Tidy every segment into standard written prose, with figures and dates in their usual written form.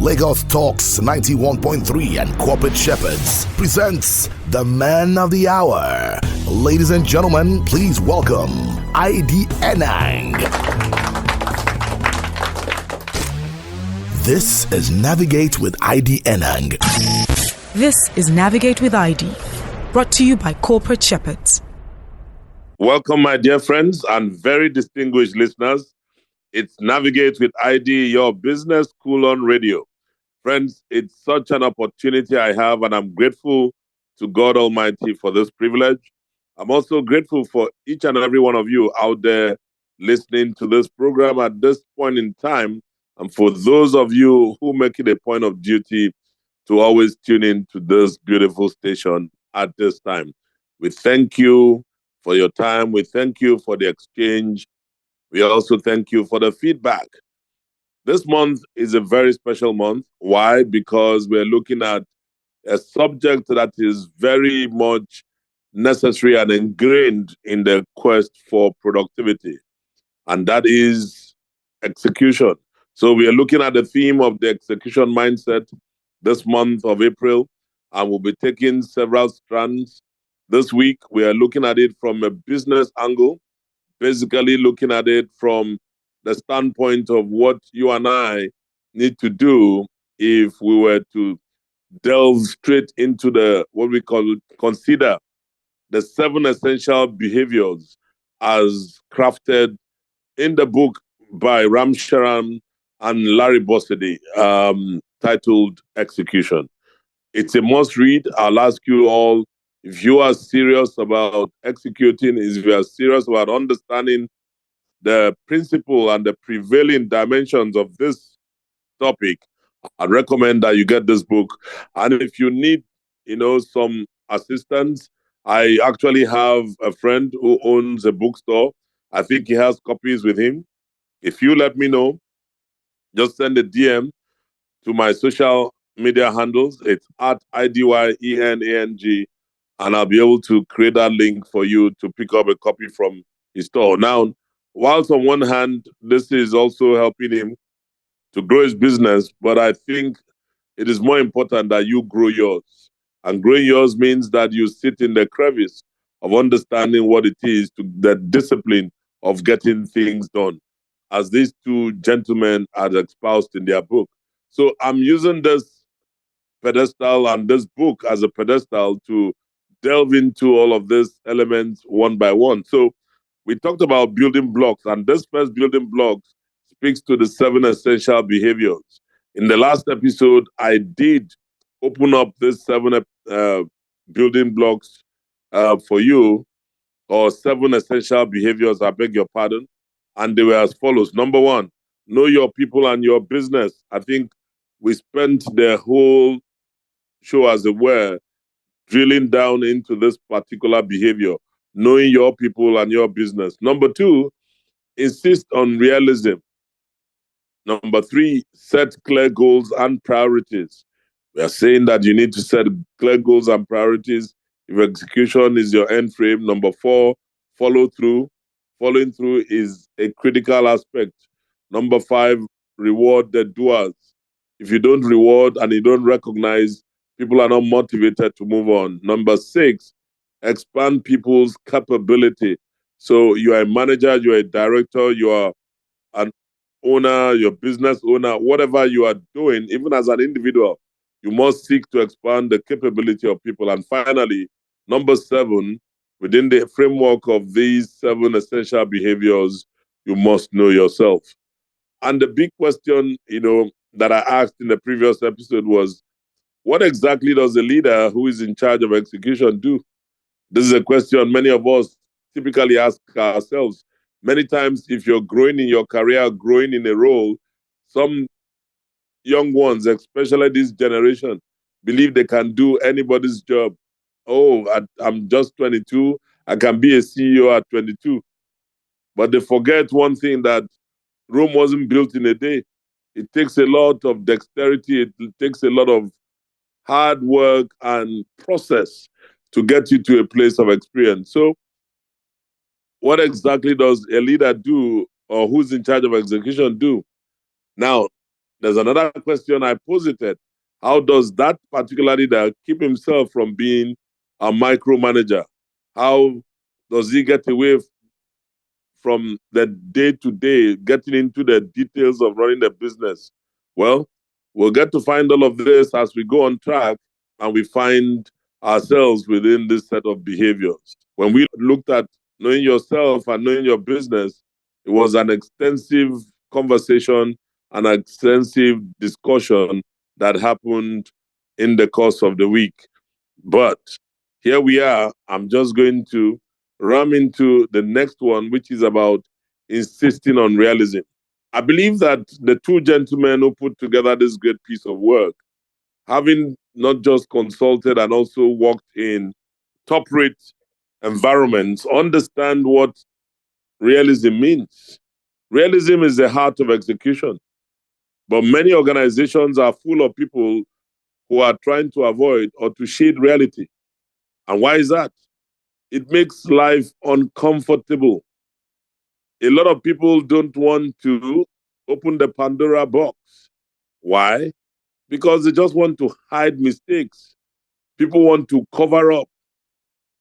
Lagos Talks 91.3 and Corporate Shepherds presents the man of the hour. Ladies and gentlemen, please welcome ID Enang. This is Navigate with ID Enang. This is Navigate with ID, brought to you by Corporate Shepherds. Welcome, my dear friends and very distinguished listeners. It's Navigate with ID, your business school on radio. Friends, it's such an opportunity I have, and I'm grateful to God Almighty for this privilege. I'm also grateful for each and every one of you out there listening to this program at this point in time, and for those of you who make it a point of duty to always tune in to this beautiful station at this time. We thank you for your time. We thank you for the exchange. We also thank you for the feedback. This month is a very special month. Why? Because we're looking at a subject that is very much necessary and ingrained in the quest for productivity, and that is execution. So we are looking at the theme of the execution mindset this month of April, and we'll be taking several strands. This week, we are looking at it from a business angle, basically looking at it from the standpoint of what you and I need to do if we were to delve straight into what we consider the 7 essential behaviors as crafted in the book by Ram Sharan and Larry Bossidy, titled Execution. It's a must read. I'll ask you all, if you are serious about executing, if you are serious about understanding the principle and the prevailing dimensions of this topic, I'd recommend that you get this book. And if you need, some assistance, I actually have a friend who owns a bookstore. I think he has copies with him. If you let me know, just send a DM to my social media handles. It's at IDYENANG, and I'll be able to create that link for you to pick up a copy from his store. Now, whilst on one hand, this is also helping him to grow his business, but I think it is more important that you grow yours. And growing yours means that you sit in the crevice of understanding what it is to the discipline of getting things done, as these two gentlemen had espoused in their book. So I'm using this pedestal and this book as a pedestal to delve into all of these elements one by one. So we talked about building blocks, and this first building blocks speaks to the 7 essential behaviors. In the last episode, I did open up these 7 building blocks for you, or 7 essential behaviors, I beg your pardon, and they were as follows. Number 1, know your people and your business. I think we spent the whole show, as it were, drilling down into this particular behavior, knowing your people and your business. Number 2, insist on realism. Number 3, set clear goals and priorities. We are saying that you need to set clear goals and priorities if execution is your end frame. Number 4, follow through. Following through is a critical aspect. Number 5, reward the doers. If you don't reward and you don't recognize, people are not motivated to move on. Number 6, expand people's capability. So you are a manager, you are a director, you are an owner, your business owner, whatever you are doing, even as an individual, you must seek to expand the capability of people. And finally, number 7, within the framework of these 7 essential behaviors, you must know yourself. And the big question, that I asked in the previous episode was, what exactly does a leader who is in charge of execution do? This is a question many of us typically ask ourselves. Many times, if you're growing in your career, growing in a role, some young ones, especially this generation, believe they can do anybody's job. Oh, I'm just 22. I can be a CEO at 22. But they forget one thing, that Rome wasn't built in a day. It takes a lot of dexterity. It takes a lot of hard work and process to get you to a place of experience. So what exactly does a leader do, or who's in charge of execution do? Now, There's another question I posited. How does that particular leader keep himself from being a micromanager? How does he get away from the day to day, getting into the details of running the business? Well, we'll get to find all of this as we go on track and we find ourselves within this set of behaviors. When we looked at knowing yourself and knowing your business, it was an extensive conversation, an extensive discussion that happened in the course of the week. But here we are. I'm just going to ram into the next one, which is about insisting on realism. I believe that the two gentlemen who put together this great piece of work, having not just consulted and also worked in top rate environments, understand what realism means. Realism is the heart of execution. But many organizations are full of people who are trying to avoid or to shade reality. And why is that? It makes life uncomfortable. A lot of people don't want to open the Pandora box. Why? Because they just want to hide mistakes. People want to cover up,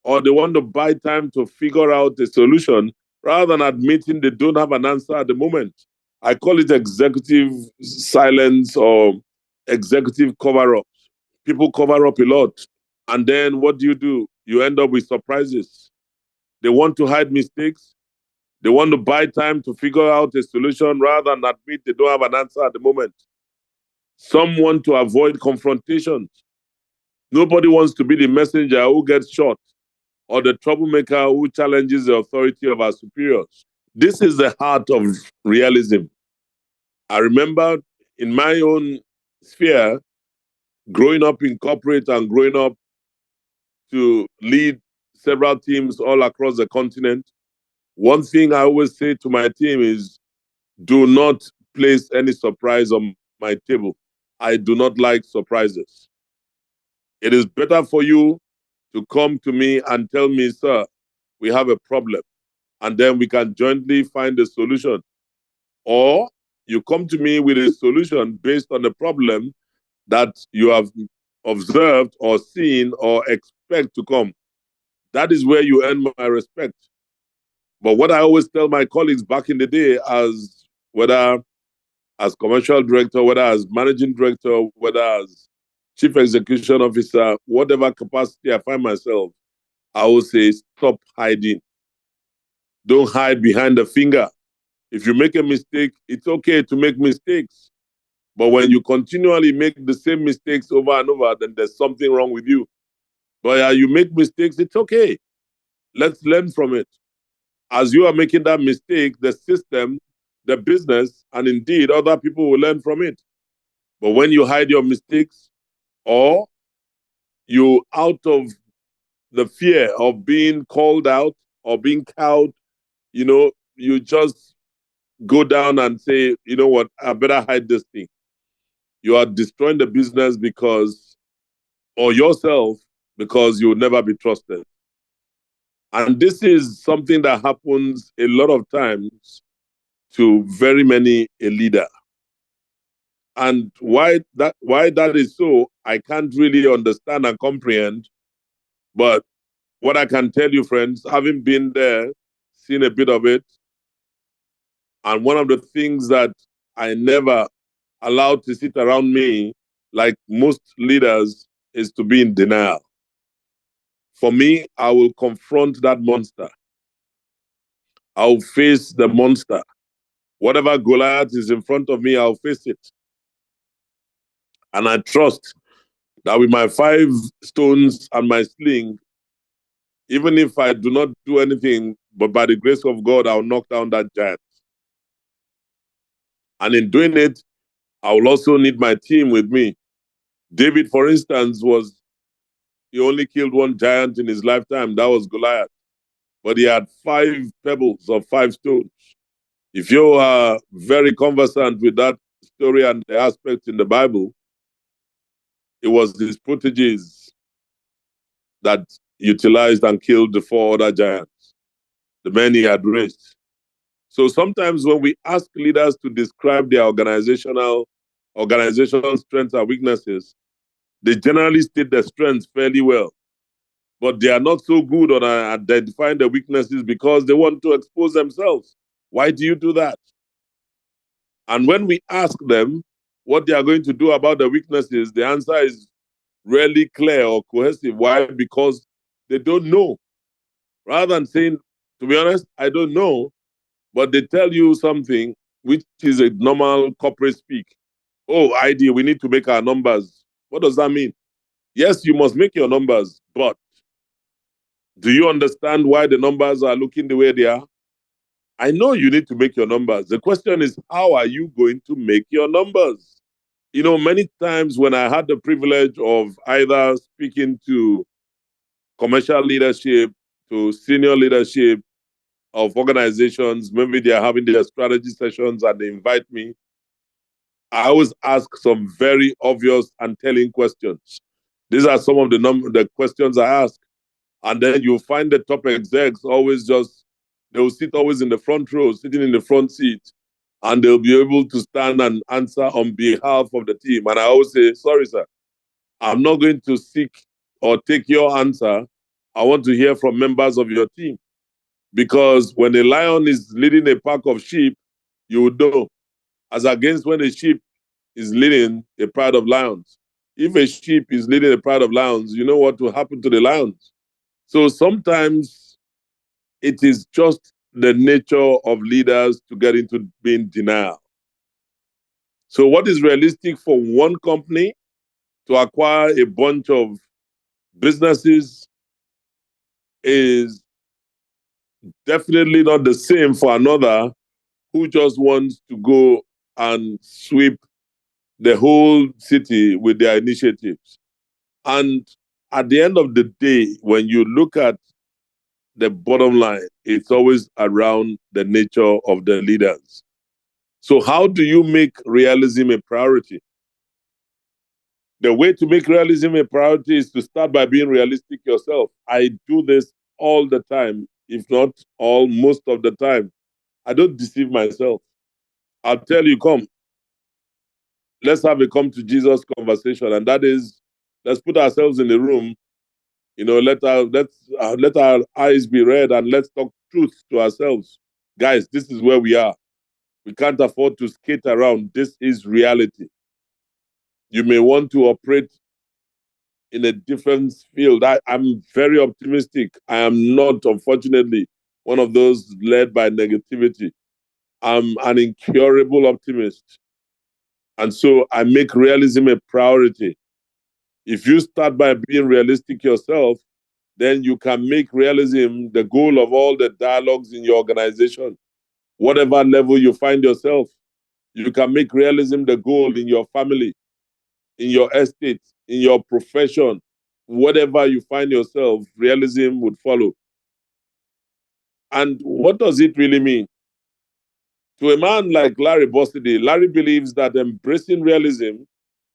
or they want to buy time to figure out a solution rather than admitting they don't have an answer at the moment. I call it executive silence or executive cover up. People cover up a lot. And then what do? You end up with surprises. They want to hide mistakes. They want to buy time to figure out a solution rather than admit they don't have an answer at the moment. Some want to avoid confrontations. Nobody wants to be the messenger who gets shot or the troublemaker who challenges the authority of our superiors. This is the heart of realism. I remember in my own sphere, growing up in corporate and growing up to lead several teams all across the continent, one thing I always say to my team is, do not place any surprise on my table. I do not like surprises. It is better for you to come to me and tell me, sir, we have a problem, and then we can jointly find a solution. Or you come to me with a solution based on the problem that you have observed or seen or expect to come. That is where you earn my respect. But what I always tell my colleagues back in the day, as whether as commercial director, whether as managing director, whether as chief execution officer, whatever capacity I find myself, I will say, stop hiding. Don't hide behind the finger. If you make a mistake, it's okay to make mistakes. But when you continually make the same mistakes over and over, then there's something wrong with you. But you make mistakes, it's okay. Let's learn from it. As you are making that mistake, the system, the business, and indeed other people will learn from it. But when you hide your mistakes or you out of the fear of being called out or being cowed, you just go down and say, you know what, I better hide this thing. You are destroying the business or yourself, because you will never be trusted. And this is something that happens a lot of times to very many a leader. And why that is so, I can't really understand and comprehend. But what I can tell you, friends, having been there, seen a bit of it, and one of the things that I never allowed to sit around me, like most leaders, is to be in denial. For me, I will confront that monster. I'll face the monster. Whatever Goliath is in front of me, I'll face it. And I trust that with my 5 stones and my sling, even if I do not do anything, but by the grace of God, I'll knock down that giant. And in doing it, I will also need my team with me. David, for instance, he only killed one giant in his lifetime. That was Goliath. But he had 5 pebbles or 5 stones. If you are very conversant with that story and the aspects in the Bible, it was his proteges that utilized and killed the 4 other giants, the men he had raised. So sometimes when we ask leaders to describe their organizational organization's strengths and weaknesses, they generally state their strengths fairly well. But they are not so good on identifying the weaknesses because they want to expose themselves. Why do you do that? And when we ask them what they are going to do about the weaknesses, the answer is rarely clear or cohesive. Why? Because they don't know. Rather than saying, to be honest, I don't know, but they tell you something which is a normal corporate speak. Oh, ID, we need to make our numbers. What does that mean? Yes, you must make your numbers, but do you understand why the numbers are looking the way they are? I know you need to make your numbers. The question is, how are you going to make your numbers? You know, many times when I had the privilege of either speaking to commercial leadership, to senior leadership of organizations, maybe they are having their strategy sessions and they invite me, I always ask some very obvious and telling questions. These are some of the questions I ask. And then you find the top execs always they will sit always in the front row, sitting in the front seat, and they'll be able to stand and answer on behalf of the team. And I always say, sorry, sir, I'm not going to seek or take your answer. I want to hear from members of your team. Because when a lion is leading a pack of sheep, you would know. As against when a sheep is leading a pride of lions. If a sheep is leading a pride of lions, you know what will happen to the lions. So sometimes it is just the nature of leaders to get into being denial. So what is realistic for one company to acquire a bunch of businesses is definitely not the same for another who just wants to go and sweep the whole city with their initiatives. And at the end of the day, when you look at the bottom line, it's always around the nature of the leaders. So how do you make realism a priority? The way to make realism a priority is to start by being realistic yourself. I do this all the time, if not all, most of the time. I don't deceive myself. I'll tell you, come, let's have a come to Jesus conversation. And that is, let's put ourselves in the room, let our eyes be red and let's talk truth to ourselves. Guys, this is where we are. We can't afford to skate around. This is reality. You may want to operate in a different field. I'm very optimistic. I am not, unfortunately, one of those led by negativity. I'm an incurable optimist. And so I make realism a priority. If you start by being realistic yourself, then you can make realism the goal of all the dialogues in your organization. Whatever level you find yourself, you can make realism the goal in your family, in your estate, in your profession. Whatever you find yourself, realism would follow. And what does it really mean? To a man like Larry Bossidy, Larry believes that embracing realism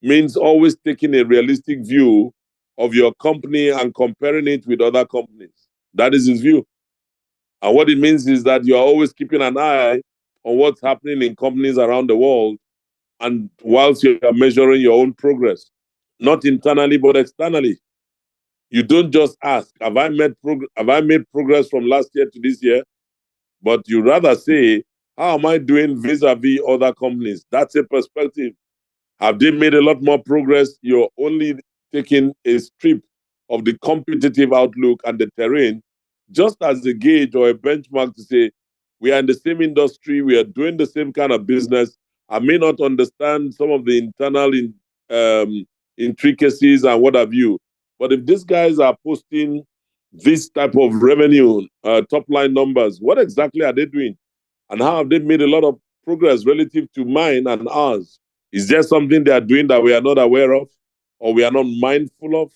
means always taking a realistic view of your company and comparing it with other companies. That is his view. And what it means is that you are always keeping an eye on what's happening in companies around the world, and whilst you are measuring your own progress, not internally but externally. You don't just ask, have I made progress from last year to this year? But you rather say, how am I doing vis-a-vis other companies? That's a perspective. Have they made a lot more progress? You're only taking a strip of the competitive outlook and the terrain just as a gauge or a benchmark to say, we are in the same industry, we are doing the same kind of business. I may not understand some of the internal intricacies and what have you, but if these guys are posting this type of revenue, top line numbers, what exactly are they doing? And how have they made a lot of progress relative to mine and ours? Is there something they are doing that we are not aware of or we are not mindful of?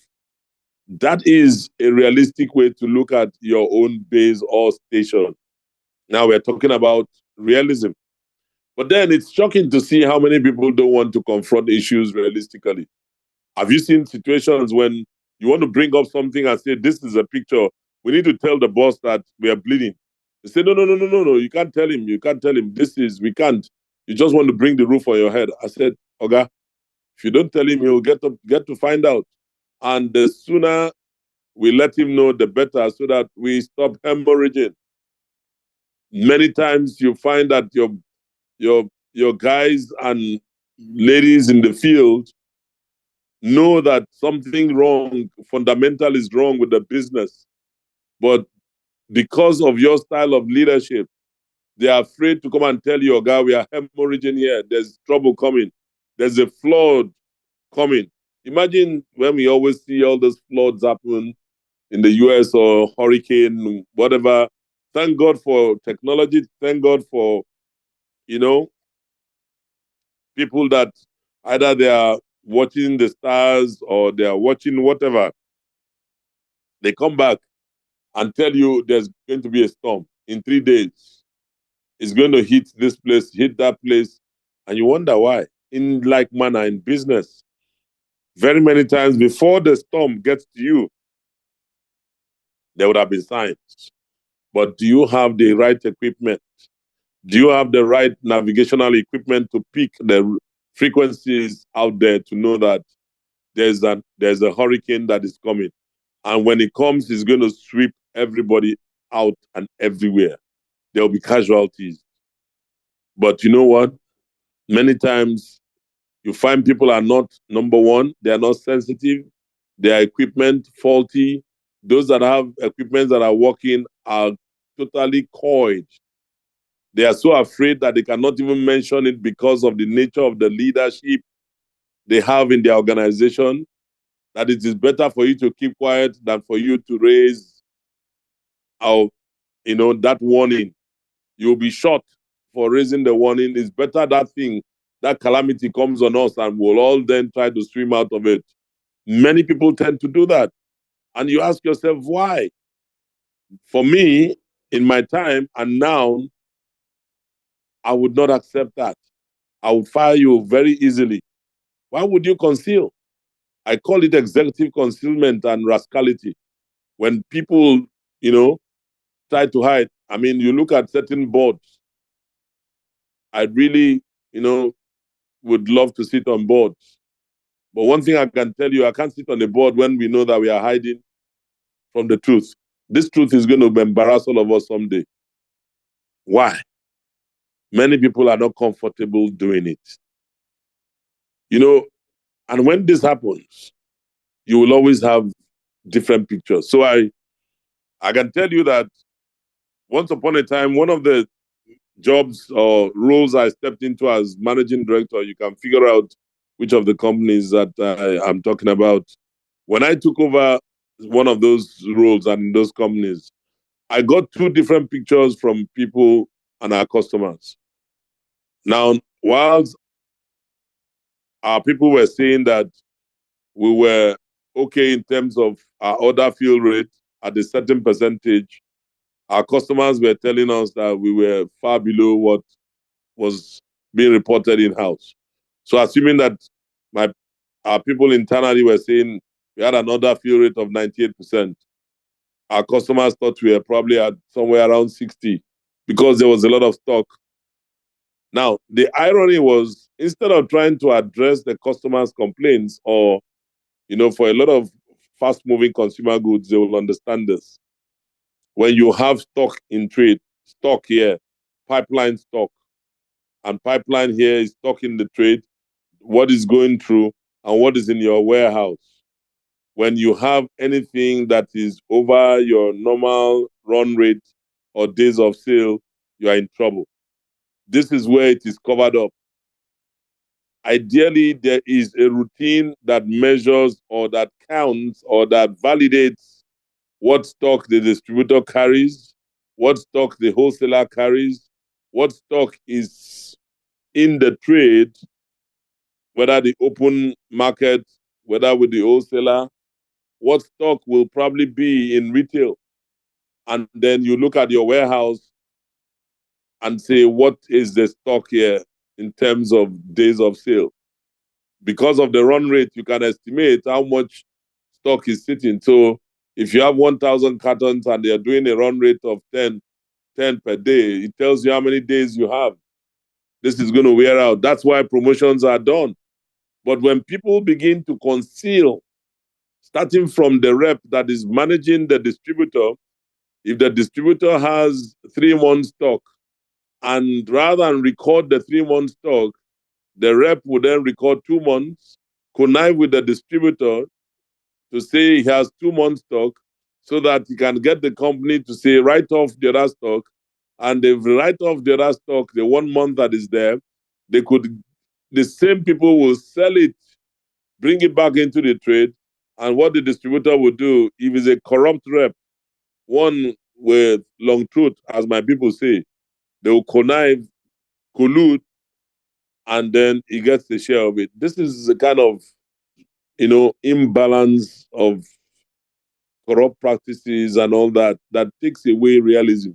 That is a realistic way to look at your own base or station. Now we're talking about realism. But then it's shocking to see how many people don't want to confront issues realistically. Have you seen situations when you want to bring up something and say, this is a picture, we need to tell the boss that we are bleeding? They say, no, no, no, no, no, no, you can't tell him. You can't tell him. We can't. You just want to bring the roof on your head. I said, okay, If you don't tell him, he'll get to find out. And the sooner we let him know, the better, so that we stop hemorrhaging. Many times you find that your guys and ladies in the field know that something wrong, fundamental is wrong with the business. But because of your style of leadership, they are afraid to come and tell you, guy, we are hemorrhaging here. There's trouble coming. There's a flood coming. Imagine when we always see all those floods happen in the US or hurricane, whatever. Thank God for technology. Thank God for, people that either they are watching the stars or they are watching whatever. They come back and tell you there's going to be a storm in 3 days. It's going to hit this place, hit that place. And you wonder why. In like manner, in business, very many times before the storm gets to you, there would have been signs. But do you have the right equipment? Do you have the right navigational equipment to pick the frequencies out there to know that there's a hurricane that is coming? And when it comes, it's going to sweep everybody out and everywhere. There'll be casualties. But you know what? Many times you find people are not, number one, they are not sensitive, their equipment faulty. Those that have equipment that are working are totally coyed. They are so afraid that they cannot even mention it because of the nature of the leadership they have in their organization, that it is better for you to keep quiet than for you to raise that warning. You'll be shot for raising the warning. It's better that calamity comes on us and we'll all then try to swim out of it. Many people tend to do that. And you ask yourself, why? For me, in my time and now, I would not accept that. I would fire you very easily. Why would you conceal? I call it executive concealment and rascality. When people, try to hide. I mean, you look at certain boards. I really, would love to sit on boards. But one thing I can tell you, I can't sit on a board when we know that we are hiding from the truth. This truth is going to embarrass all of us someday. Why? Many people are not comfortable doing it. And when this happens, you will always have different pictures. So I can tell you that once upon a time, one of the jobs or roles I stepped into as managing director, you can figure out which of the companies that I'm talking about. When I took over one of those roles and those companies, I got two different pictures from people and our customers. Now, whilst our people were saying that we were okay in terms of our order fill rate at a certain percentage, our customers were telling us that we were far below what was being reported in-house. So assuming that our people internally were saying we had an order fill rate of 98%, our customers thought we were probably at somewhere around 60 because there was a lot of stock. Now, the irony was, instead of trying to address the customers' complaints or, for a lot of fast-moving consumer goods, they will understand this. When you have stock in trade, stock here, pipeline stock, and pipeline here is stock in the trade, what is going through and what is in your warehouse. When you have anything that is over your normal run rate or days of sale, you are in trouble. This is where it is covered up. Ideally, there is a routine that measures or that counts or that validates what stock the distributor carries, what stock the wholesaler carries, what stock is in the trade, whether the open market, whether with the wholesaler, what stock will probably be in retail. And then you look at your warehouse and say, what is the stock here in terms of days of sale? Because of the run rate, you can estimate how much stock is sitting. So if you have 1,000 cartons and they're doing a run rate of 10 per day, it tells you how many days you have. This is going to wear out. That's why promotions are done. But when people begin to conceal, starting from the rep that is managing the distributor, if the distributor has 3 months stock, and rather than record the 3 months stock, the rep would then record 2 months, connive with the distributor to say he has 2 months stock so that he can get the company to say write off the other stock. And if they write off the other stock, the 1 month that is there, the same people will sell it, bring it back into the trade. And what the distributor will do, if it's a corrupt rep, one with long truth, as my people say, they will connive, collude, and then he gets the share of it. This is the kind of, imbalance of corrupt practices and all that takes away realism,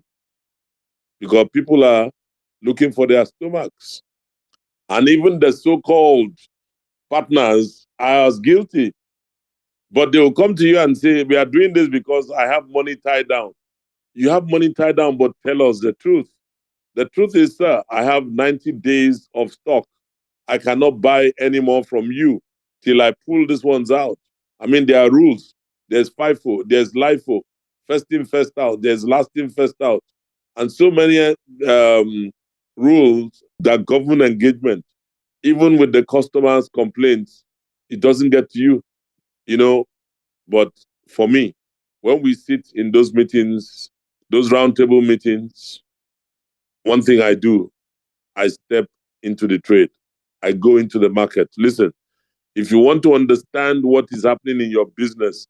because people are looking for their stomachs. And even the so-called partners are as guilty. But they will come to you and say, we are doing this because I have money tied down. You have money tied down, but tell us the truth. The truth is, sir, I have 90 days of stock. I cannot buy any more from you till I pull these ones out. I mean, there are rules. There's FIFO, there's LIFO, first in, first out, there's last in, first out. And so many rules that govern engagement. Even with the customer's complaints, it doesn't get to you, you know. But for me, when we sit in those meetings, those roundtable meetings, one thing I do, I step into the trade. I go into the market. Listen, if you want to understand what is happening in your business,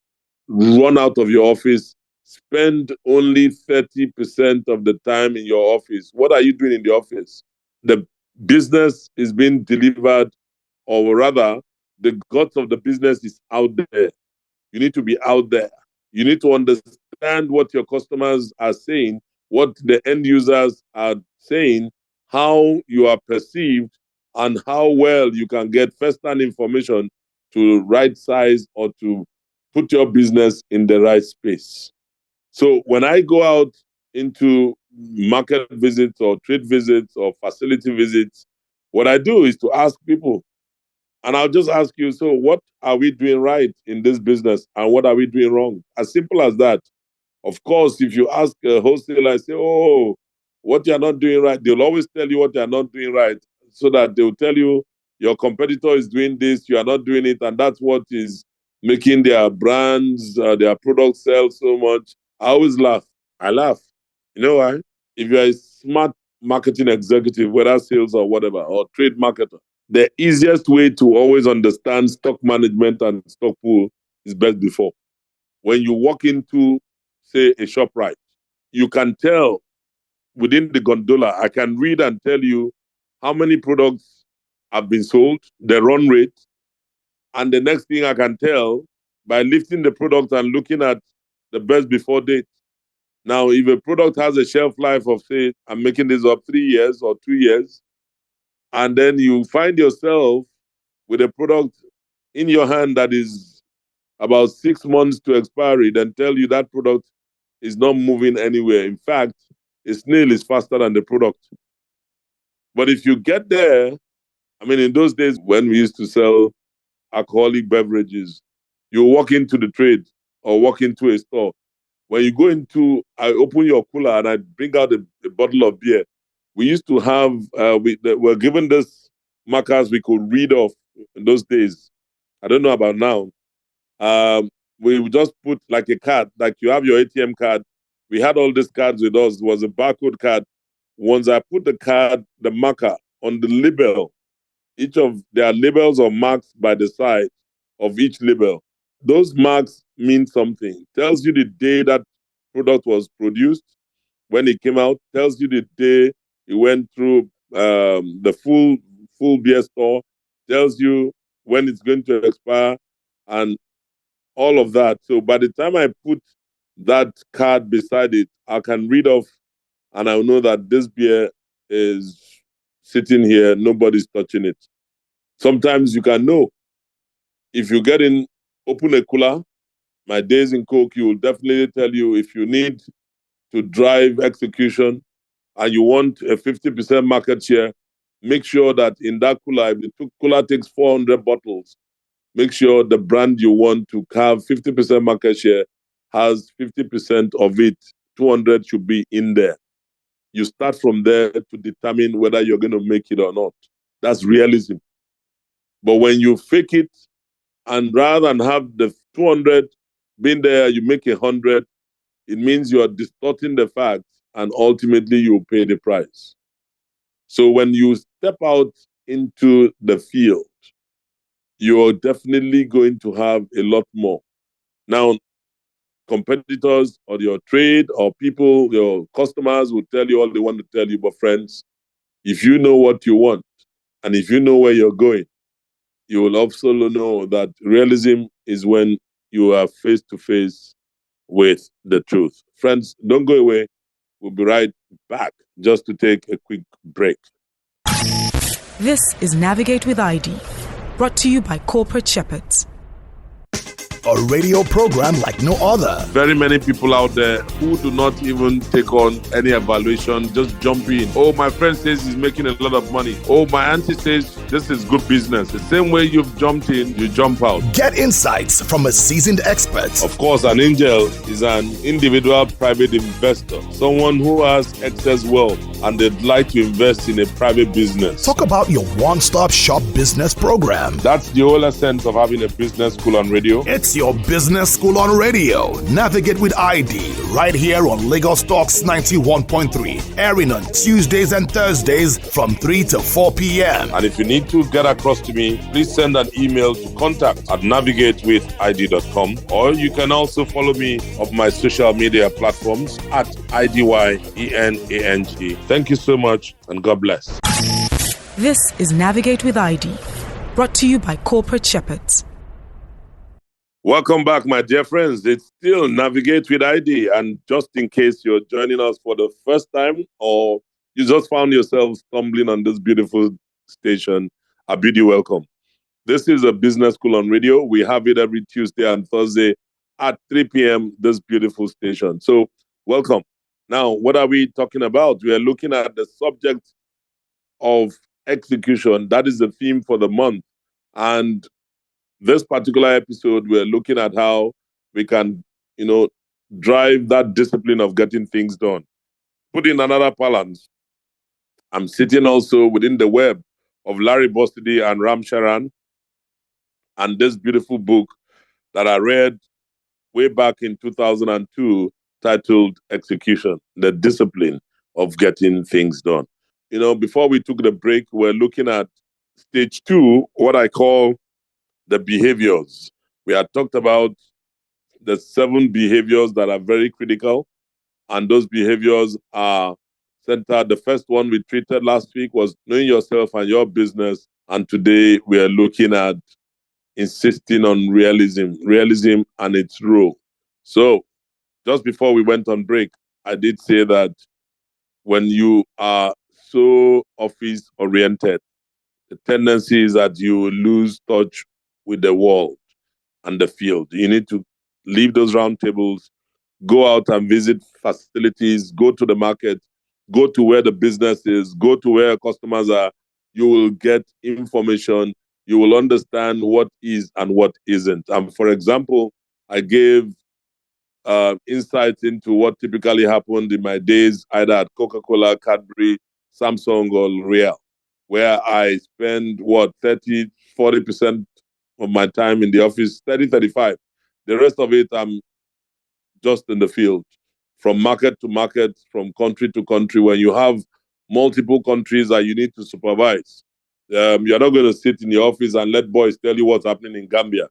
run out of your office, spend only 30% of the time in your office. What are you doing in the office? The business is being delivered, or rather, the guts of the business is out there. You need to be out there. You need to understand what your customers are saying, what the end users are saying, how you are perceived, and how well you can get first-hand information to right size or to put your business in the right space. So when I go out into market visits or trade visits or facility visits, what I do is to ask people, and I'll just ask you, so what are we doing right in this business and what are we doing wrong? As simple as that. Of course, if you ask a wholesaler, say, oh, what you're not doing right, they'll always tell you what you're not doing right, so that they'll tell you your competitor is doing this, you are not doing it, and that's what is making their brands, their products sell so much. I always laugh. I laugh. You know why? If you're a smart marketing executive, whether sales or whatever, or trade marketer, the easiest way to always understand stock management and stock pool is best before. When you walk into, say, a shop, right, you can tell within the gondola, I can read and tell you how many products have been sold, the run rate, and the next thing I can tell by lifting the product and looking at the best before date. Now, if a product has a shelf life of, say, I'm making this up, 3 years or 2 years, and then you find yourself with a product in your hand that is about 6 months to expiry, then tell you that product is not moving anywhere. In fact, a snail is faster than the product. But if you get there, I mean, in those days when we used to sell alcoholic beverages, you walk into the trade or walk into a store. When you go into, I open your cooler and I bring out a bottle of beer. We used to have, we were given this markers we could read off in those days. I don't know about now. We would just put like a card, like you have your ATM card. We had all these cards with us. It was a barcode card. Once I put the card, the marker on the label, each of their labels or marks by the side of each label. Those marks mean something. Tells you the day that product was produced, when it came out. Tells you the day it went through the full beer store. Tells you when it's going to expire, and all of that. So by the time I put that card beside it, I can read off and I'll know that this beer is sitting here, nobody's touching it. Sometimes you can know. If you get in, open a cooler, my days in Coke, you will definitely tell you if you need to drive execution and you want a 50% market share, make sure that in that cooler, if the cooler takes 400 bottles, make sure the brand you want to have 50% market share has 50% of it. 200 should be in there. You start from there to determine whether you're going to make it or not. That's realism. But when you fake it, and rather than have the 200 being there, you make 100, it means you are distorting the facts and ultimately you pay the price. So when you step out into the field, you're definitely going to have a lot more. Now, competitors or your trade or people, your customers will tell you all they want to tell you, but friends, if you know what you want and if you know where you're going, you will also know that realism is when you are face to face with the truth. Friends, don't go away. We'll be right back just to take a quick break. This is Navigate with ID, brought to you by Corporate Shepherds. A radio program like no other. Very many people out there who do not even take on any evaluation, just jump in. Oh, my friend says he's making a lot of money. Oh, my auntie says this is good business. The same way you've jumped in, you jump out. Get insights from a seasoned expert. Of course, an angel is an individual private investor, someone who has excess wealth and they'd like to invest in a private business. Talk about your one-stop shop business program. That's the whole essence of having a business school on radio. It's your business school on radio. Navigate with ID right here on Lagos Talks 91.3, airing on Tuesdays and Thursdays from 3 to 4 p.m. And if you need to get across to me, please send an email to contact@navigatewithid.com, or you can also follow me on my social media platforms at IDYENANG. Thank you so much and God bless. This is Navigate with ID, brought to you by Corporate Shepherds. Welcome back, my dear friends. It's still Navigate with ID. And just in case you're joining us for the first time or you just found yourself stumbling on this beautiful station, I bid you welcome. This is a business school on radio. We have it every Tuesday and Thursday at 3 p.m., this beautiful station. So welcome. Now, what are we talking about? We are looking at the subject of execution. That is the theme for the month. And this particular episode, we're looking at how we can, drive that discipline of getting things done. Put in another balance. I'm sitting also within the web of Larry Bossidy and Ram Charan, and this beautiful book that I read way back in 2002 titled Execution, the Discipline of Getting Things Done. Before we took the break, we're looking at stage 2, what I call the behaviors. We had talked about the 7 behaviors that are very critical, and those behaviors are centered. The first one we treated last week was knowing yourself and your business, and today we are looking at insisting on realism and its role. So, just before we went on break, I did say that when you are so office-oriented, the tendency is that you lose touch with the world and the field. You need to leave those round tables, go out and visit facilities, go to the market, go to where the business is, go to where customers are. You will get information. You will understand what is and what isn't. And for example, I gave insights into what typically happened in my days, either at Coca-Cola, Cadbury, Samsung, or L'Oreal, where I spend, 40% of my time in the office, 35. The rest of it, I'm just in the field, from market to market, from country to country. When you have multiple countries that you need to supervise, you're not going to sit in your office and let boys tell you what's happening in Gambia.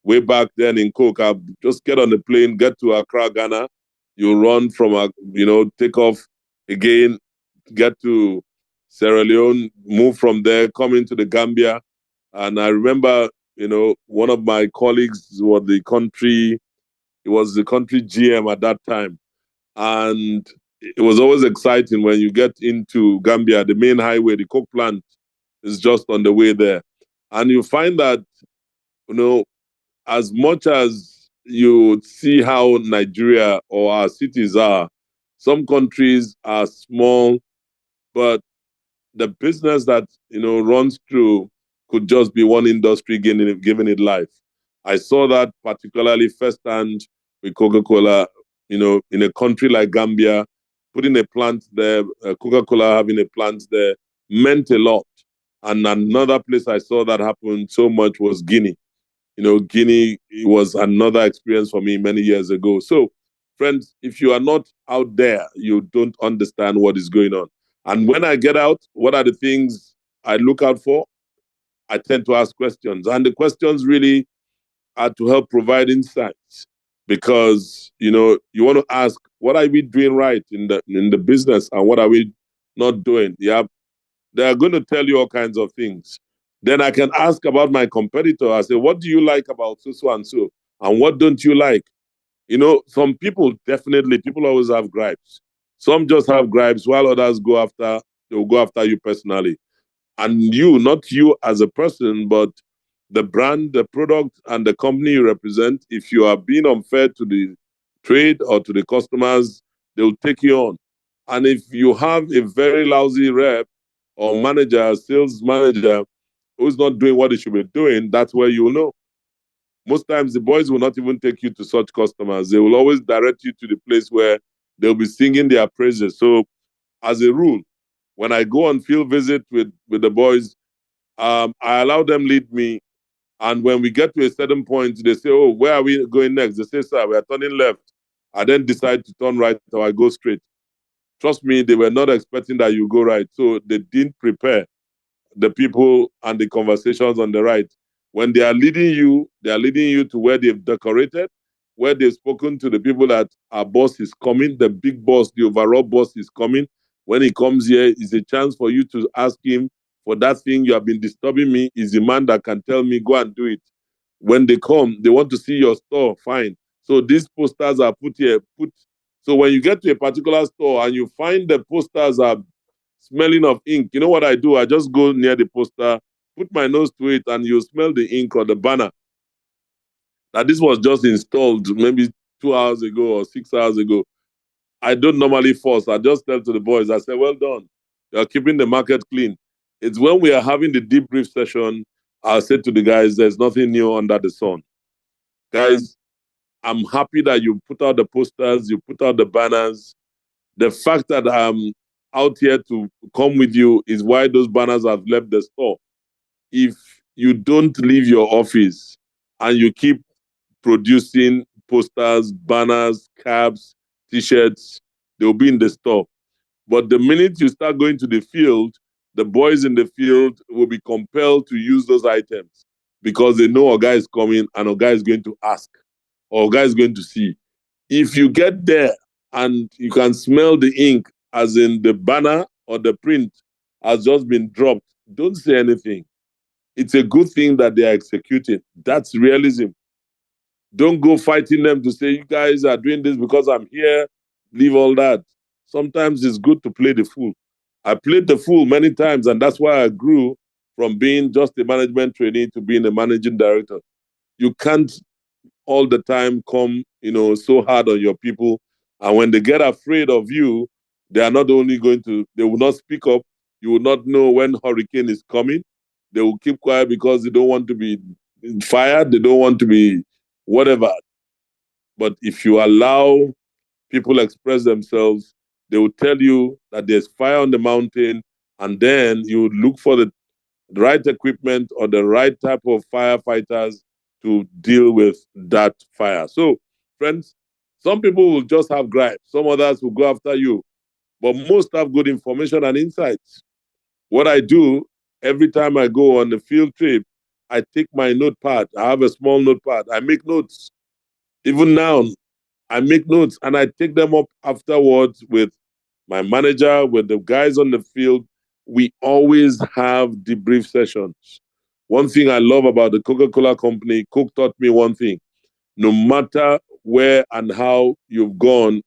Way back then in Coke, just get on the plane, get to Accra, Ghana. You run from, take off again, get to Sierra Leone, move from there, come into the Gambia. And I remember, one of my colleagues was the country GM at that time. And it was always exciting when you get into Gambia, the main highway, the coke plant is just on the way there. And you find that, as much as you see how Nigeria or our cities are, some countries are small, but the business that runs through could just be one industry giving it life. I saw that particularly firsthand with Coca-Cola. In a country like Gambia, putting a plant there, Coca-Cola having a plant there meant a lot. And another place I saw that happen so much was Guinea. Guinea was another experience for me many years ago. So, friends, if you are not out there, you don't understand what is going on. And when I get out, what are the things I look out for? I tend to ask questions. And the questions really are to help provide insights because, you want to ask, what are we doing right in the business and what are we not doing? Yeah, they are going to tell you all kinds of things. Then I can ask about my competitor. I say, what do you like about so and so? And what don't you like? Some people always have gripes. Some just have gripes while others they'll go after you personally. And you, not you as a person, but the brand, the product, and the company you represent, if you are being unfair to the trade or to the customers, they'll take you on. And if you have a very lousy rep or manager, sales manager, who's not doing what he should be doing, that's where you'll know. Most times the boys will not even take you to such customers. They will always direct you to the place where they'll be singing their praises. So as a rule, when I go on field visit with the boys, I allow them lead me. And when we get to a certain point, they say, oh, where are we going next? They say, sir, we are turning left. I then decide to turn right or I go straight. Trust me, they were not expecting that you go right. So they didn't prepare the people and the conversations on the right. When they are leading you to where they've decorated, where they've spoken to the people that our boss is coming, the big boss, the overall boss is coming. When he comes here, it's a chance for you to ask him for that thing you have been disturbing me. Is the man that can tell me, go and do it. When they come, they want to see your store. Fine. So these posters are put here. So when you get to a particular store and you find the posters are smelling of ink. You know what I do? I just go near the poster, put my nose to it, and you smell the ink or the banner. Now, this was just installed maybe 2 hours ago or 6 hours ago. I don't normally force. I just tell to the boys, I say, well done. You're keeping the market clean. It's when we are having the debrief session, I'll say to the guys, there's nothing new under the sun. Guys, I'm happy that you put out the posters, you put out the banners. The fact that I'm out here to come with you is why those banners have left the store. If you don't leave your office and you keep producing posters, banners, caps, t-shirts, they'll be in the store. But the minute you start going to the field, the boys in the field will be compelled to use those items because they know a guy is coming and a guy is going to ask or a guy is going to see. If you get there and you can smell the ink, as in the banner or the print has just been dropped, don't say anything. It's a good thing that they are executing. That's realism. Don't go fighting them to say, you guys are doing this because I'm here. Leave all that. Sometimes it's good to play the fool. I played the fool many times, and that's why I grew from being just a management trainee to being a managing director. You can't all the time come, so hard on your people. And when they get afraid of you, they are not only they will not speak up. You will not know when hurricane is coming. They will keep quiet because they don't want to be fired. They don't want to be whatever. But if you allow people express themselves, they will tell you that there's fire on the mountain, and then you look for the right equipment or the right type of firefighters to deal with that fire. So, friends, some people will just have gripes, some others will go after you, but most have good information and insights. What I do every time I go on the field trip, I take my notepad. I have a small notepad. I make notes. Even now, I make notes and I take them up afterwards with my manager, with the guys on the field. We always have debrief sessions. One thing I love about the Coca-Cola company, Coke taught me one thing. No matter where and how you've gone,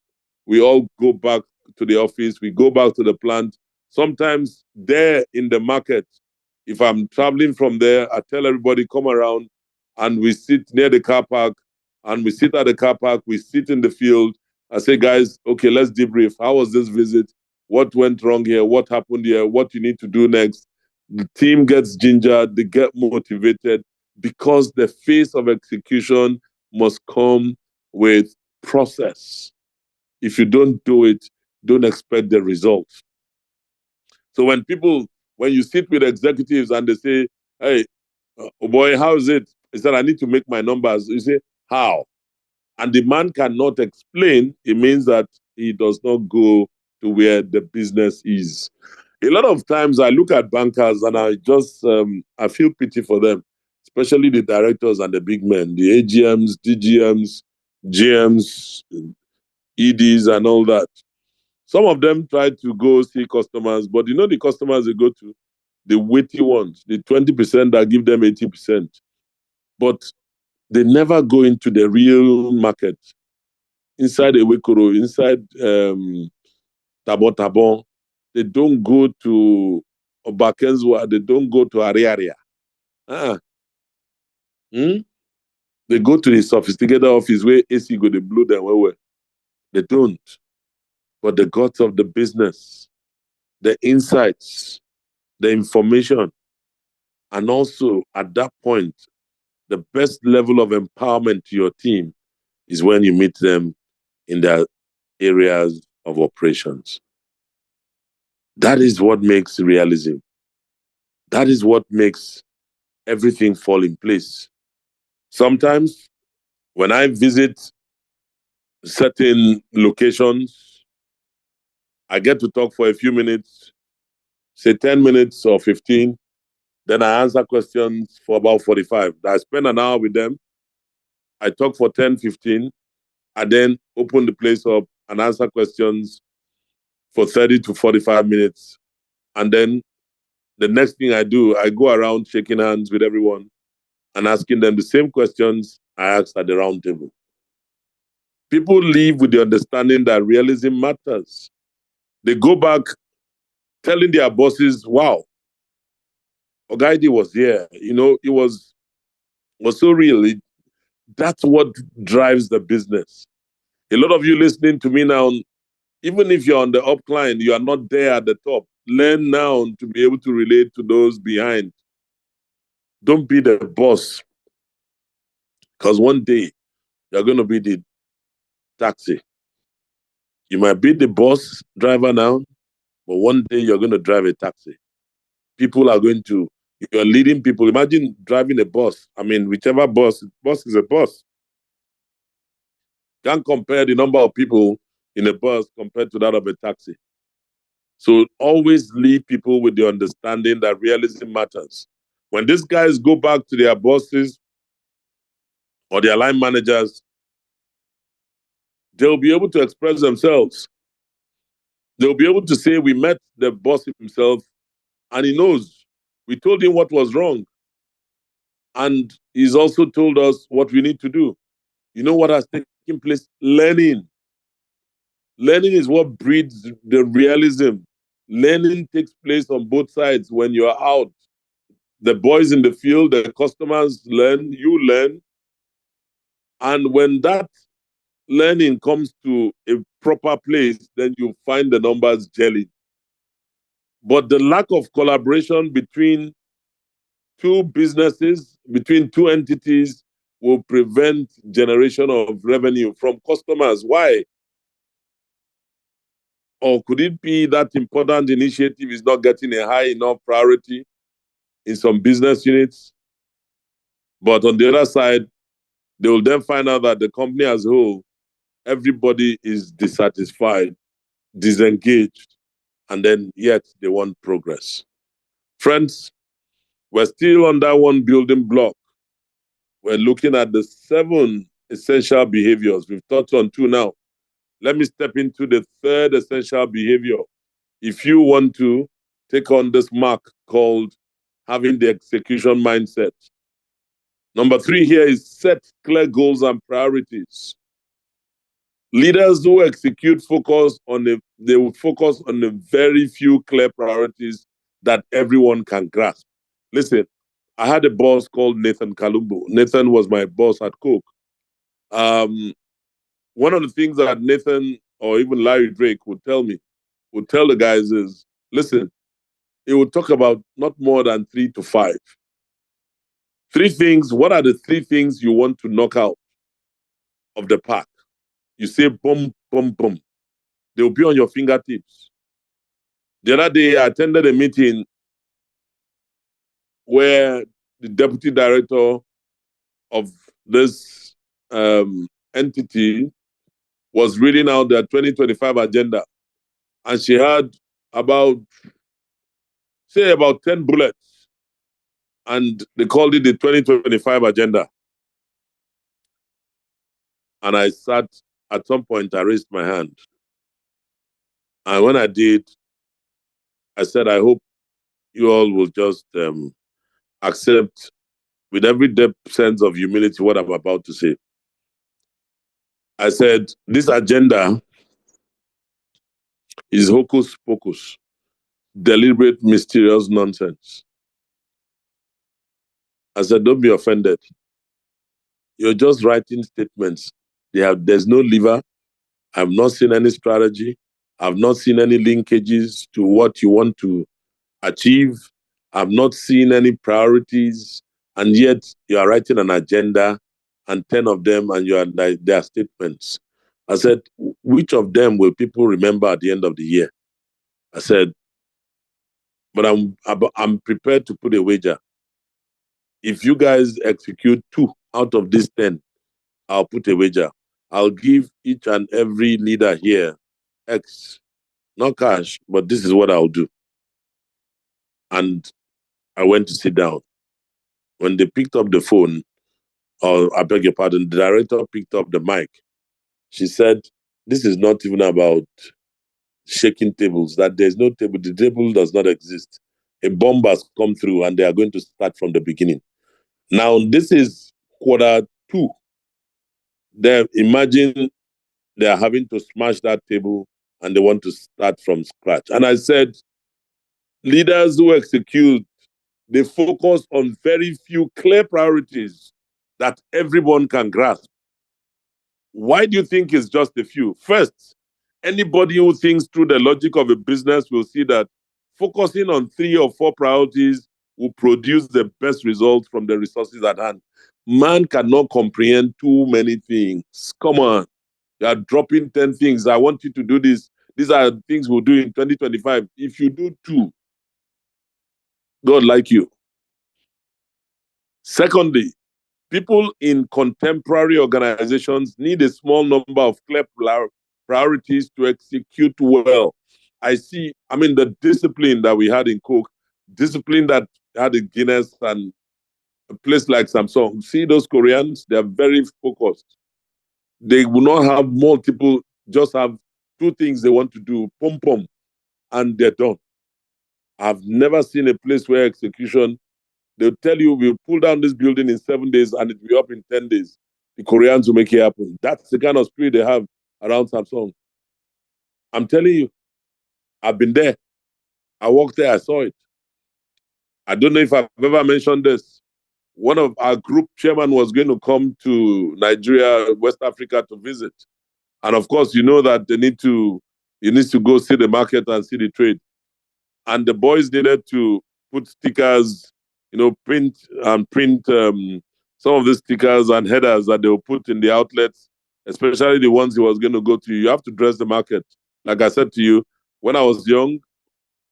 we all go back to the office, we go back to the plant. Sometimes there in the market, if I'm traveling from there, I tell everybody, come around and we sit near the car park and we sit at the car park, we sit in the field. I say, guys, okay, let's debrief. How was this visit? what went wrong here, what happened here, what you need to do next. The team gets gingered, they get motivated because the phase of execution must come with process. If you don't do it, don't expect the results. So when you sit with executives and they say, hey, oh boy, how is it? He said, I need to make my numbers. You say, how? And the man cannot explain, it means that he does not go to where the business is. A lot of times I look at bankers and I feel pity for them, especially the directors and the big men, the AGMs, DGMs, GMs, EDs, and all that. Some of them try to go see customers, but the customers they go to, the witty ones, the 20% that give them 80%. But they never go into the real market, inside Ewekoro, inside Tabon. They don't go to Obakenzwa, they don't go to Ariaria. Uh-uh. Hmm? They go to the sophisticated office where AC go, they blow them well. They don't. But the guts of the business, the insights, the information, and also at that point, the best level of empowerment to your team is when you meet them in their areas of operations. That is what makes realism. That is what makes everything fall in place. Sometimes when I visit certain locations, I get to talk for a few minutes, say 10 minutes or 15. Then I answer questions for about 45. I spend an hour with them. I talk for 10, 15. I then open the place up and answer questions for 30 to 45 minutes. And then the next thing I do, I go around shaking hands with everyone and asking them the same questions I asked at the round table. People leave with the understanding that realism matters. They go back telling their bosses, wow, Ogaidi was here. It was so real. That's what drives the business. A lot of you listening to me now, even if you're on the upline, you are not there at the top. Learn now to be able to relate to those behind. Don't be the boss, because one day you're going to be the taxi. You might be the boss driver now, but one day you're going to drive a taxi. You're leading people. Imagine driving a bus. I mean, whichever bus is a bus. Can't compare the number of people in a bus compared to that of a taxi. So always leave people with the understanding that realism matters. When these guys go back to their bosses or their line managers, they'll be able to express themselves. They'll be able to say, we met the boss himself and he knows. We told him what was wrong. And he's also told us what we need to do. You know what has taken place? Learning. Learning is what breeds the realism. Learning takes place on both sides when you're out. The boys in the field, the customers learn, you learn. And when that learning comes to a proper place, then you find the numbers gelling. But the lack of collaboration between two businesses, between two entities, will prevent generation of revenue from customers. Why? Or could it be that important initiative is not getting a high enough priority in some business units? But on the other side, they will then find out that the company as a whole, everybody is dissatisfied, disengaged, and then yet they want progress. Friends, we're still on that one building block. We're looking at the 7 essential behaviors. We've touched on 2 now. Let me step into the 3rd essential behavior. If you want to take on this mark called having the execution mindset. Number 3 here is set clear goals and priorities. Leaders who execute they will focus on the very few clear priorities that everyone can grasp. Listen, I had a boss called Nathan Kalumbo. Nathan was my boss at Coke. One of the things that Nathan or even Larry Drake would tell me would tell the guys is, listen, it would talk about not more than 3 to 5. 3 things. What are the 3 things you want to knock out of the pack? You say boom, boom, boom. They'll be on your fingertips. The other day, I attended a meeting where the deputy director of this entity was reading out their 2025 agenda. And she had about, say, about 10 bullets. And they called it the 2025 agenda. And I sat, at some point, I raised my hand. And when I did, I said, I hope you all will just accept with every depth sense of humility what I'm about to say. I said, this agenda is hocus pocus, deliberate, mysterious nonsense. I said, don't be offended. You're just writing statements. There's no lever. I've not seen any strategy. I've not seen any linkages to what you want to achieve. I've not seen any priorities. And yet you are writing an agenda and 10 of them and they are statements. I said, which of them will people remember at the end of the year? I said, but I'm prepared to put a wager. If you guys execute 2 out of these 10, I'll put a wager. I'll give each and every leader here X, not cash, but this is what I'll do. And I went to sit down. When they picked up the phone, or I beg your pardon, the director picked up the mic. She said, this is not even about shaking tables, that there's no table. The table does not exist. A bomb has come through and they are going to start from the beginning. Now, this is Q2. Imagine they are having to smash that table and they want to start from scratch. And I said, leaders who execute, they focus on very few clear priorities that everyone can grasp. Why do you think it's just a few? First, anybody who thinks through the logic of a business will see that focusing on 3 or 4 priorities will produce the best results from the resources at hand. Man cannot comprehend too many things. Come on. You are dropping 10 things. I want you to do this. These are things we'll do in 2025. If you do 2, God like you. Secondly, people in contemporary organizations need a small number of clear priorities to execute well. The discipline that we had in Coke, discipline that had in Guinness and a place like Samsung. See those Koreans, they are very focused. They will not have multiple, just have 2 things they want to do, pom pom, and they're done. I've never seen a place where execution, they'll tell you, we'll pull down this building in 7 days and it'll be up in 10 days. The Koreans will make it happen. That's the kind of spirit they have around Samsung. I'm telling you, I've been there. I walked there, I saw it. I don't know if I've ever mentioned this. One of our group chairman was going to come to Nigeria, West Africa to visit. And of course, you know that you need to go see the market and see the trade. And the boys needed to put stickers, print some of the stickers and headers that they will put in the outlets, especially the ones he was going to go to. You have to dress the market. Like I said to you, when I was young,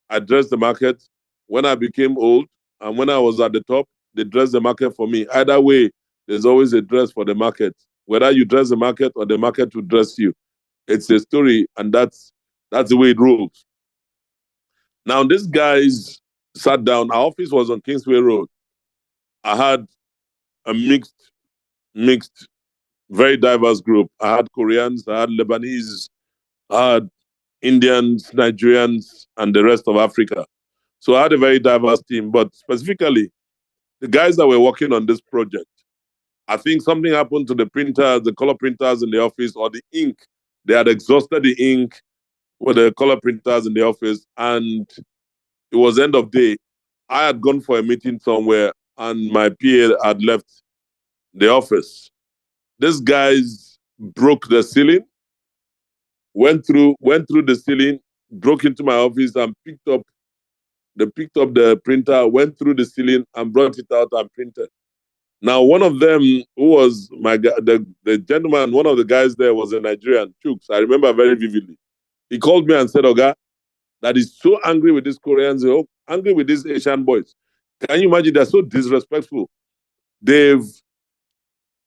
I dressed the market. When I became old and when I was at the top, they dressed the market for me. Either way, there's always a dress for the market. Whether you dress the market or the market will dress you. It's a story, and that's the way it rolls. Now, these guys sat down. Our office was on Kingsway Road. I had a mixed, very diverse group. I had Koreans, I had Lebanese, I had Indians, Nigerians, and the rest of Africa. So I had a very diverse team, but specifically, the guys that were working on this project, I think something happened to the printers, the color printers in the office, or the ink. They had exhausted the ink with the color printers in the office, and it was end of day. I had gone for a meeting somewhere, and my PA had left the office. These guys broke the ceiling, went through the ceiling, broke into my office and picked up the printer, went through the ceiling and brought it out and printed. Now, one of them, who was the gentleman, one of the guys there was a Nigerian, Chooks. I remember very vividly. He called me and said, Oga, that is so angry with these Koreans, angry with these Asian boys. Can you imagine? They're so disrespectful. They've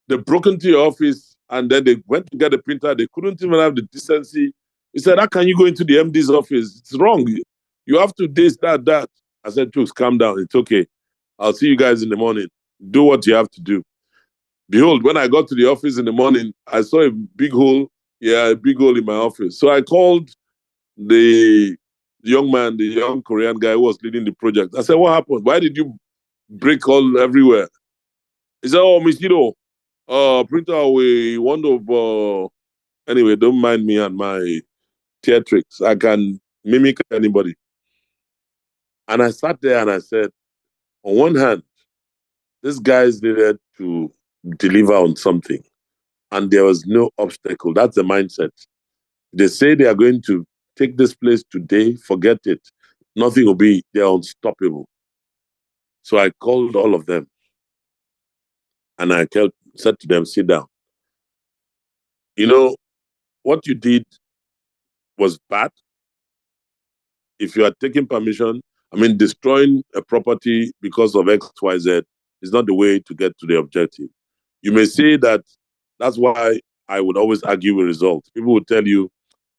broke into your office and then they went to get the printer. They couldn't even have the decency. He said, how can you go into the MD's office? It's wrong. You have to this, that, that. I said, Chooks, calm down. It's okay. I'll see you guys in the morning. Do what you have to do. Behold, when I got to the office in the morning, I saw a big hole. Yeah, a big hole in my office. So I called the young man, the young Korean guy who was leading the project. I said, what happened? Why did you break all everywhere? He said, oh, Miss Hiro, printer, we want to, anyway, don't mind me and my theatrics. I can mimic anybody. And I sat there and I said, on one hand, these guys needed to deliver on something, and there was no obstacle. That's the mindset. They say they are going to take this place today, forget it. Nothing will be, they're unstoppable. So I called all of them and I said to them, sit down. You know, what you did was bad. If you are taking permission, destroying a property because of XYZ is not the way to get to the objective. You may say that that's why I would always argue with results. People will tell you,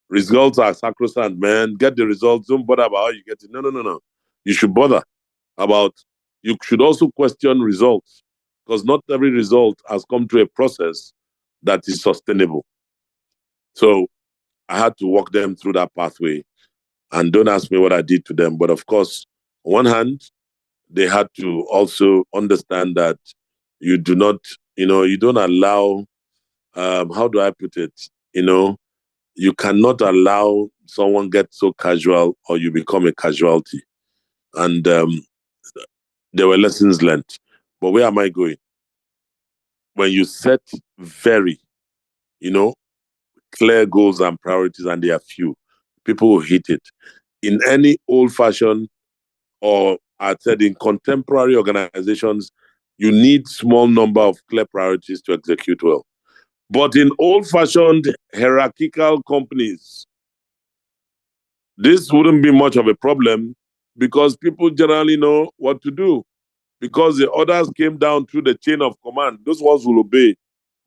results are sacrosanct, man. Get the results. Don't bother about how you get it. No, no, no, no. You should bother about, you should also question results, because not every result has come to a process that is sustainable. So I had to walk them through that pathway. And don't ask me what I did to them. But of course, on one hand, they had to also understand that you do not, you don't allow, how do I put it? You cannot allow someone get so casual or you become a casualty. And there were lessons learned. But where am I going? When you set very, you know, clear goals and priorities and they are few, people will hit it. In any old-fashioned, or I said in contemporary organizations, you need small number of clear priorities to execute well. But in old-fashioned hierarchical companies, this wouldn't be much of a problem because people generally know what to do. Because the orders came down through the chain of command, those ones will obey.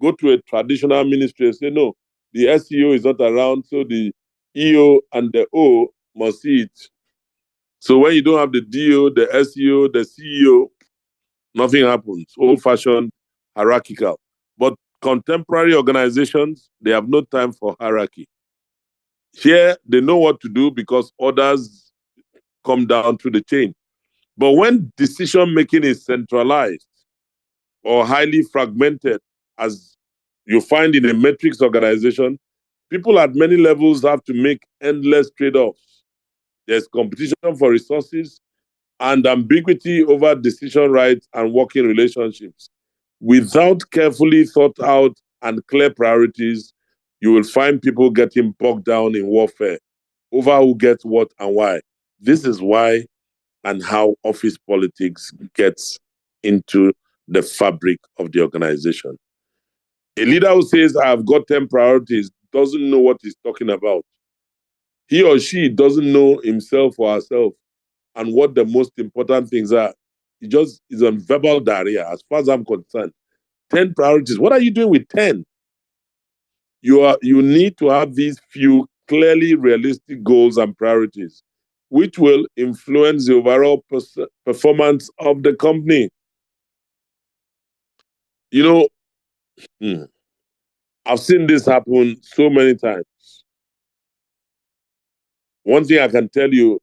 Go to a traditional ministry and say, no, the SEO is not around, so the EO and the O must see it. So when you don't have the DO, the SEO, the CEO, nothing happens. Old-fashioned, hierarchical. But contemporary organizations, they have no time for hierarchy. Here, they know what to do because orders come down through the chain. But when decision-making is centralized or highly fragmented, as you find in a matrix organization, people at many levels have to make endless trade-offs. There's competition for resources and ambiguity over decision rights and working relationships. Without carefully thought out and clear priorities, you will find people getting bogged down in warfare over who gets what and why. This is why and how office politics gets into the fabric of the organization. A leader who says, I've got 10 priorities, doesn't know what he's talking about. He or she doesn't know himself or herself and what the most important things are. It just is on verbal diarrhea, as far as I'm concerned. 10 priorities. What are you doing with 10? You need to have these few clearly realistic goals and priorities, which will influence the overall performance of the company. You know, I've seen this happen so many times. One thing I can tell you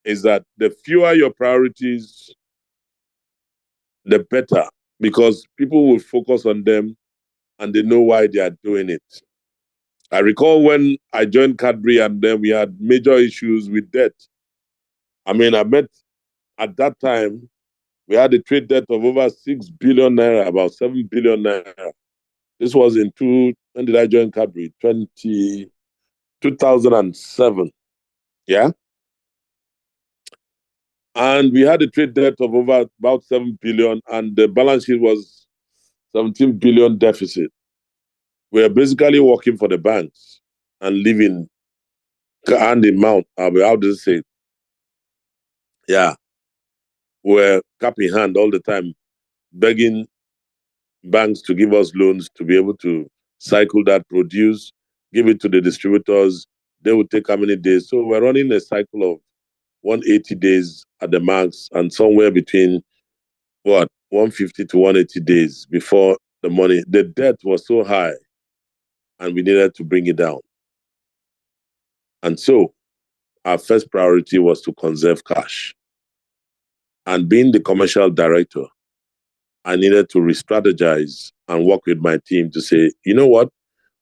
is that the fewer your priorities, the better, because people will focus on them and they know why they are doing it. I recall when I joined Cadbury and then we had major issues with debt. I met at that time, we had a trade debt of over 6 billion naira, about 7 billion naira. This was when did I join Cadbury? 2007. Yeah. And we had a trade debt of over about 7 billion, and the balance sheet was 17 billion deficit. We are basically working for the banks and living hand in mouth. How do you say it? Yeah. We're cap in hand all the time, begging banks to give us loans to be able to cycle that produce, give it to the distributors. They will take how many days? So we're running a cycle of 180 days at the max and somewhere between 150 to 180 days before the debt was so high and we needed to bring it down. And so our first priority was to conserve cash. And being the commercial director, I needed to re-strategize and work with my team to say, you know what?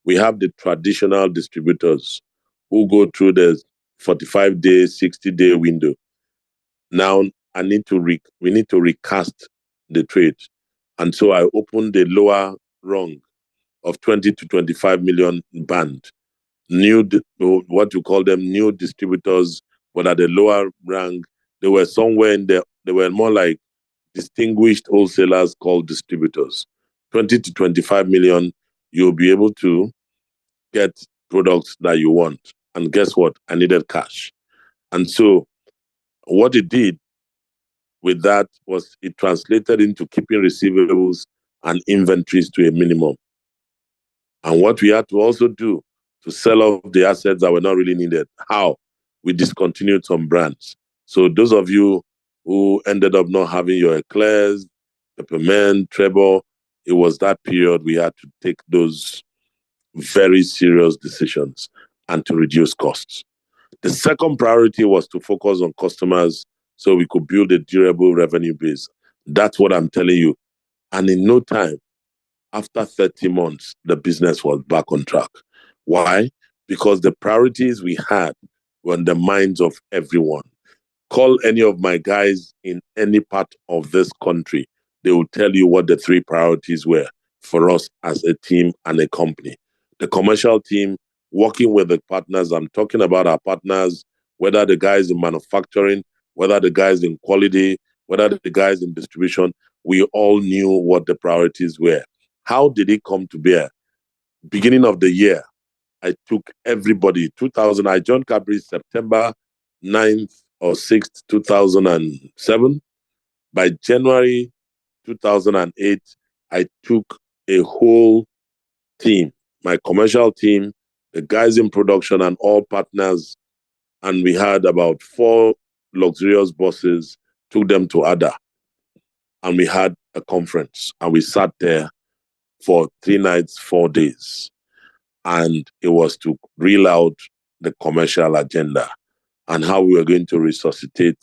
We have the traditional distributors who go through the 45-day, 60-day window. Now we need to recast the trade. And so I opened the lower rung of 20 to 25 million band. What you call them, new distributors, but at the lower rank, they were somewhere in there. They were more like distinguished wholesalers called distributors. 20 to 25 million, you'll be able to get products that you want. And guess what? I needed cash. And so what it did with that was it translated into keeping receivables and inventories to a minimum. And what we had to also do to sell off the assets that were not really needed. How? We discontinued some brands. So those of you who ended up not having your Eclairs, Peppermint, Treble, it was that period we had to take those very serious decisions and to reduce costs. The second priority was to focus on customers so we could build a durable revenue base. That's what I'm telling you. And in no time, after 30 months, the business was back on track. Why? Because the priorities we had were in the minds of everyone. Call any of my guys in any part of this country. They will tell you what the three priorities were for us as a team and a company. The commercial team, working with the partners, I'm talking about our partners, whether the guys in manufacturing, whether the guys in quality, whether the guys in distribution, we all knew what the priorities were. How did it come to bear? Beginning of the year, I took everybody. 2000, I joined Cadbury September 9th or 6th, 2007. By January 2008, I took a whole team, my commercial team, the guys in production and all partners. And we had about 4 luxurious buses, took them to Ada. And we had a conference and we sat there for 3 nights, 4 days. And it was to reel out the commercial agenda and how we were going to resuscitate